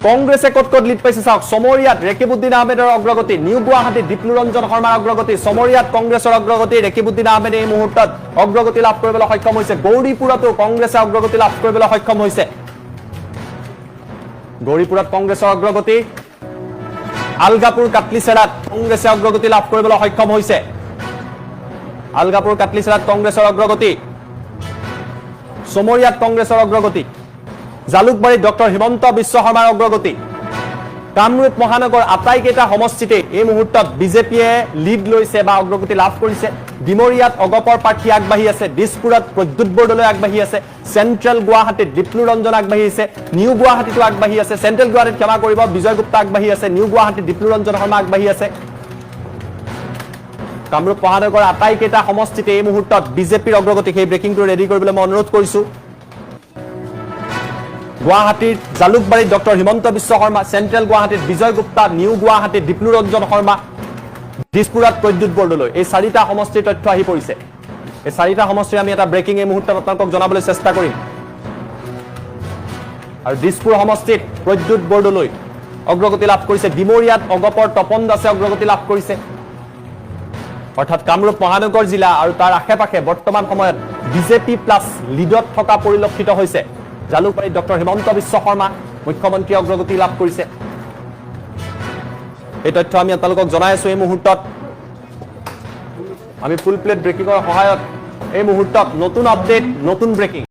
কংগ্ৰেছে ক'ত ক'ত লিড পাইছে চাওক সমৰিয়াত ৰেকিবউদ্দিন আহমেদৰ অগ্ৰগতি নিউ গুৱাহাটী দীপলুৰঞ্জন শৰ্মাৰ অগ্ৰগতি সমৰিয়াত কংগ্ৰেছৰ অগ্ৰগতি ৰেকিবউদ্দিন আহমেদে এই মুহূৰ্তত অগ্ৰগতি লাভ কৰিবলৈ সক্ষম হৈছে গৌৰীপুৰতো কংগ্ৰেছে অগ্ৰগতি লাভ কৰিবলৈ সক্ষম হৈছে গৌৰীপুৰত কংগ্ৰেছৰ অগ্ৰগতি আলগাপুৰ কাটলিচেৰাত কংগ্ৰেছে অগ্ৰগতি লাভ কৰিবলৈ সক্ষম হৈছে আলগাপুৰ কাটলিচেৰাত কংগ্ৰেছৰ অগ্ৰগতি সমৰিয়াত কংগ্ৰেছৰ অগ্ৰগতি জালুকবাৰীত ডক্টৰ হিমন্ত বিশ্ব শৰ্মাৰ অগ্ৰগতি কামৰূপ মহানগৰ আটাইকেইটা সমষ্টিতে এই মুহূৰ্তত বিজেপিয়ে লিড লৈছে বা অগ্ৰগতি লাভ কৰিছে ডিমৰিয়াত অগপৰ প্ৰাৰ্থী আগবাঢ়ি আছে দিছপুৰত প্ৰদ্যুৎ বৰদলৈ আগবাঢ়ি আছে চেণ্ট্ৰেল গুৱাহাটীত দীপলুৰঞ্জন আগবাঢ়ি আছে নিউ গুৱাহাটীতো আগবাঢ়ি আছে চেণ্ট্ৰেল গুৱাহাটীত ক্ষমা কৰিব বিজয় গুপ্তা আগবাঢ়ি আছে নিউ গুৱাহাটীত দীপলুৰঞ্জন শৰ্মা আগবাঢ়ি আছে কামৰূপ মহানগৰ আটাইকেইটা সমষ্টিতে এই মুহূৰ্তত বিজেপিৰ অগ্ৰগতি সেই ব্ৰেকিংটো ৰেডি কৰিবলৈ মই অনুৰোধ কৰিছো গুৱাহাটীত জালুকবাৰীত ডক্টৰ হিমন্ত বিশ্ব শৰ্মা চেণ্ট্ৰেল গুৱাহাটীত বিজয় গুপ্তা নিউ গুৱাহাটীত দীপলুৰঞ্জন শৰ্মা দিছপুৰত প্ৰদ্যুৎ বৰদলৈ এই চাৰিটা সমষ্টিৰ তথ্য আহি পৰিছে এই চাৰিটা সমষ্টিৰ আমি এটা ব্ৰেকিং এই মুহূৰ্তত আপোনালোকক জনাবলৈ চেষ্টা কৰিম আৰু দিছপুৰ সমষ্টিত প্ৰদ্যুৎ বৰদলৈ অগ্ৰগতি লাভ কৰিছে ডিমৰিয়াত অগপৰ তপন দাসে অগ্ৰগতি লাভ কৰিছে অৰ্থাৎ কামৰূপ মহানগৰ জিলা আৰু তাৰ আশে-পাশে বৰ্তমান সময়ত বিজেপি প্লাছ লিডত থকা পৰিলক্ষিত হৈছে জালুকবাৰীত ডক্টৰ হিমন্ত বিশ্ব শৰ্মা মুখ্যমন্ত্ৰী অগ্ৰগতি লাভ কৰিছে এই তথ্য আমি আপোনালোকক জনাই আছো এই মুহূৰ্তত আমি ফুল প্লেট ব্ৰেকিংৰ সহায়ত এই মুহূৰ্তত নতুন আপডেট নতুন ব্ৰেকিং